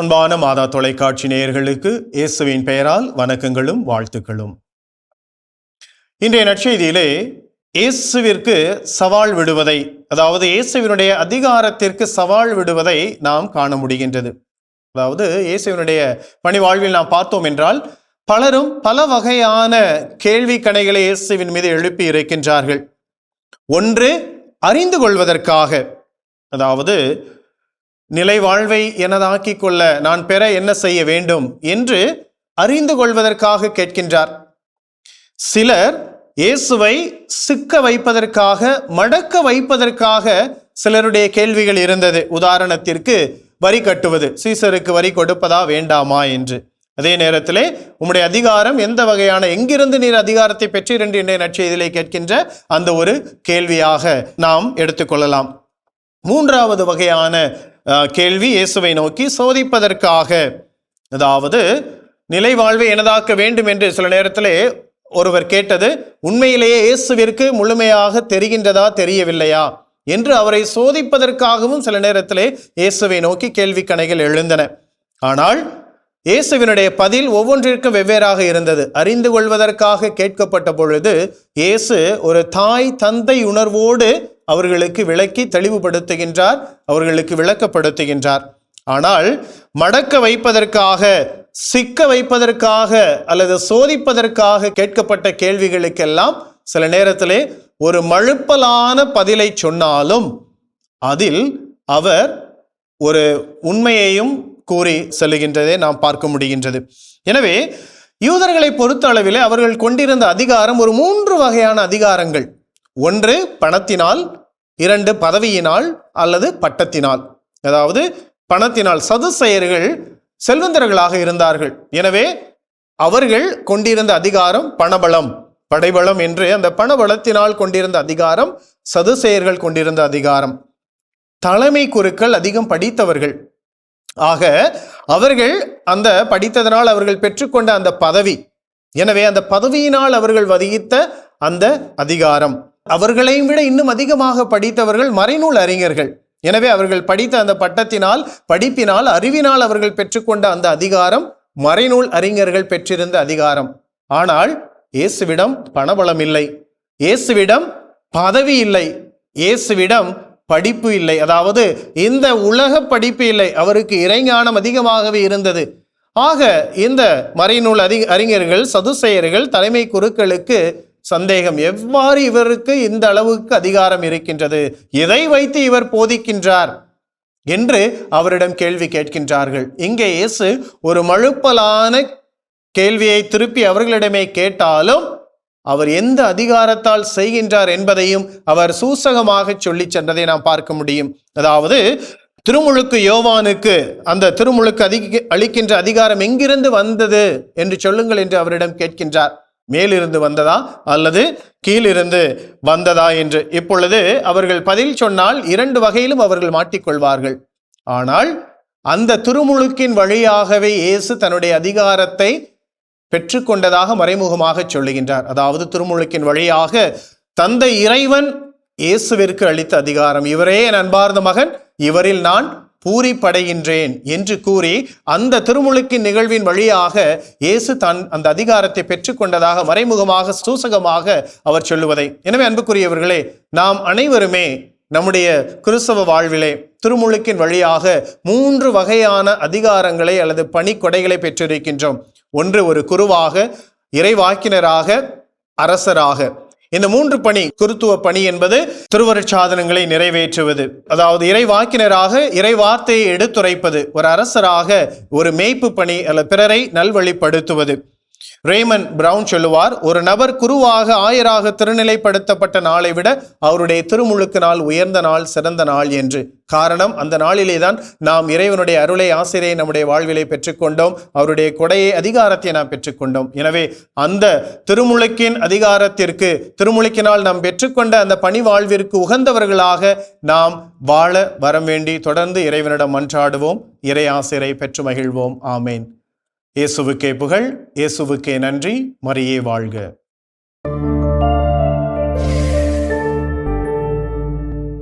அன்பான மாதா தொலைக்காட்சி நேயர்களுக்கு இயேசுவின் பெயரால் வணக்கங்களும் வாழ்த்துக்களும். இன்றைய நற்செய்தியிலே இயேசுவிற்கு சவால் விடுவதை, அதாவது இயேசுவினுடைய அதிகாரத்திற்கு சவால் விடுவதை நாம் காண முடிகின்றது. அதாவது இயேசுவினுடைய பணி வாழ்வில் நாம் பார்த்தோம் என்றால் பலரும் பல வகையான கேள்வி கணைகளை இயேசுவின் மீது எழுப்பி இருக்கின்றார்கள். ஒன்று, அறிந்து கொள்வதற்காக, அதாவது நிலை வாழ்வை எனதாக்கிக் கொள்ள நான் பெற என்ன செய்ய வேண்டும் என்று அறிந்து கொள்வதற்காக கேட்கின்றார். சிலர் இயேசுவை சிக்க வைப்பதற்காக, மடக்க வைப்பதற்காக சிலருடைய கேள்விகள் இருந்தது. உதாரணத்திற்கு, வரி கட்டுவது, சீசருக்கு வரி கொடுப்பதா வேண்டாமா என்று. அதே நேரத்திலே உம்முடைய அதிகாரம் எந்த வகையான, எங்கிருந்து நீர் அதிகாரத்தை பெற்றீர் என்று இன்றைய நற்செய்தியிலே கேட்கின்ற அந்த ஒரு கேள்வியாக நாம் எடுத்துக்கொள்ளலாம். மூன்றாவது வகையான கேள்வி இயேசுவை நோக்கி சோதிப்பதற்காக, அதாவது நிலை வாழ்வை எனதாக்க வேண்டும் என்று சில நேரத்திலே ஒருவர் கேட்டது உண்மையிலேயே இயேசுவிற்கு முழுமையாக தெரிகின்றதா தெரியவில்லையா என்று அவரை சோதிப்பதற்காகவும் சில நேரத்திலே இயேசுவை நோக்கி கேள்வி கணைகள் எழுந்தன. ஆனால் இயேசுவினுடைய பதில் ஒவ்வொன்றிற்கும் வெவ்வேறாக இருந்தது. அறிந்து கொள்வதற்காக கேட்கப்பட்ட பொழுது இயேசு ஒரு தாய் தந்தை உணர்வோடு அவர்களுக்கு விளக்கி தெளிவுபடுத்துகின்றார், அவர்களுக்கு விளக்கப்படுத்துகின்றார். ஆனால் மடக்க வைப்பதற்காக, சிக்க வைப்பதற்காக அல்லது சோதிப்பதற்காக கேட்கப்பட்ட கேள்விகளுக்கெல்லாம் சில நேரத்திலே ஒரு மழுப்பலான பதிலை சொன்னாலும் அதில் அவர் ஒரு உண்மையையும் கூறி செல்லுகின்றதை நாம் பார்க்க முடிகின்றது. எனவே யூதர்களை பொறுத்த அளவில் அவர்கள் கொண்டிருந்த அதிகாரம் ஒரு 3 வகையான அதிகாரங்கள். ஒன்று பணத்தினால், 2 பதவியினால் அல்லது பட்டத்தினால். அதாவது பணத்தினால், சதுசேயர்கள் செல்வந்தர்களாக இருந்தார்கள். எனவே அவர்கள் கொண்டிருந்த அதிகாரம் பணபலம், படைபலம் என்று. அந்த பணபலத்தினால் கொண்டிருந்த அதிகாரம் சதுசேயர்கள் கொண்டிருந்த அதிகாரம். தலைமை குருக்கள் அதிகம் படித்தவர்கள். ஆக அவர்கள் அந்த படித்ததனால் அவர்கள் பெற்றுக்கொண்ட அந்த பதவி, எனவே அந்த பதவியினால் அவர்கள் வகித்த அந்த அதிகாரம். அவர்களையும் விட இன்னும் அதிகமாக படித்தவர்கள் மறைநூல் அறிஞர்கள். எனவே அவர்கள் படித்த அந்த பட்டத்தினால், படிப்பினால், அறிவினால் அவர்கள் பெற்றுக்கொண்ட அந்த அதிகாரம் மறைநூல் அறிஞர்கள் பெற்றிருந்த அதிகாரம். ஆனால் இயேசுவிடம் பணபலம் இல்லை, இயேசுவிடம் பதவி இல்லை, இயேசுவிடம் படிப்பு இல்லை, அதாவது இந்த உலக படிப்பு இல்லை. அவருக்கு இறைஞானம் அதிகமாகவே இருந்தது. ஆக இந்த மறைநூல் அறிஞர்கள், சதுசேயர்கள், தலைமை குருக்களுக்கு சந்தேகம், எவ்வாறு இவருக்கு இந்த அளவுக்கு அதிகாரம் இருக்கின்றது, எதை வைத்து இவர் போதிக்கின்றார் என்று அவரிடம் கேள்வி கேட்கின்றார்கள். இங்கே இயேசு ஒரு மழுப்பலான கேள்வியை திருப்பி அவர்களிடமே கேட்டாலும் அவர் எந்த அதிகாரத்தால் செய்கின்றார் என்பதையும் அவர் சூசகமாக சொல்லி சென்றதை நாம் பார்க்க முடியும். அதாவது திருமுழுக்கு யோவானுக்கு அந்த திருமுழுக்கு அளிக்கின்ற அதிகாரம் எங்கிருந்து வந்தது என்று சொல்லுங்கள் என்று அவரிடம் கேட்கின்றார். மேலிருந்து வந்ததா அல்லது கீழிருந்து வந்ததா என்று. இப்பொழுது அவர்கள் பதில் சொன்னால் 2 வகையிலும் அவர்கள் மாட்டிக்கொள்வார்கள். ஆனால் அந்த திருமுழுக்கின் வழியாகவே இயேசு தன்னுடைய அதிகாரத்தை பெற்றுக்கொண்டதாக மறைமுகமாக சொல்லுகின்றார். அதாவது திருமுழுக்கின் வழியாக தந்தை இறைவன் இயேசுவிற்கு அளித்த அதிகாரம், இவரே என் அன்பார்ந்த மகன், இவரில் நான் பூரிப்படைகின்றேன் என்று கூறி அந்த திருமுழுக்கின் நிகழ்வின் வழியாக இயேசு அந்த அதிகாரத்தை பெற்றுக்கொண்டதாக மறைமுகமாக சூசகமாக அவர் சொல்லுவதை. எனவே அன்புக்குரியவர்களே, நாம் அனைவருமே நம்முடைய கிறிஸ்தவ வாழ்விலே திருமுழுக்கின் வழியாக 3 வகையான அதிகாரங்களை அல்லது பணிக்கொடைகளை பெற்றிருக்கின்றோம். ஒன்று, ஒரு குருவாக, இறைவாக்கினராக, அரசராக. இந்த 3 பணி, குருத்துவ பணி என்பது திருவருட்சாதனங்களை நிறைவேற்றுவது, அதாவது இறைவாக்கினராக இறை வார்த்தையை எடுத்துரைப்பது, ஒரு அரசராக ஒரு மேய்ப்பு பணி அல்லது பிறரை நல்வழிப்படுத்துவது. ரேமன் பிரவுன் சொல்லுவார், ஒரு நபர் குருவாக, ஆயராக திருநிலைப்படுத்தப்பட்ட நாளை விட அவருடைய திருமுழுக்கு நாள் உயர்ந்த நாள், சிறந்த நாள் என்று. காரணம், அந்த நாளிலே தான் நாம் இறைவனுடைய அருளை, ஆசிரியை நம்முடைய வாழ்விலை பெற்றுக்கொண்டோம், அவருடைய கொடையை, அதிகாரத்தை நாம் பெற்றுக்கொண்டோம். எனவே அந்த திருமுழுக்கின் அதிகாரத்திற்கு, திருமுழுக்கினால் நாம் பெற்றுக்கொண்ட அந்த பணி வாழ்விற்கு உகந்தவர்களாக நாம் வாழ வரம் வேண்டி தொடர்ந்து இறைவனிடம் மன்றாடுவோம். இறை ஆசிரியை பெற்று மகிழ்வோம். ஆமேன். இயேசுவுக்கே புகழ், இயேசுவுக்கே நன்றி, மரியே வாழ்க.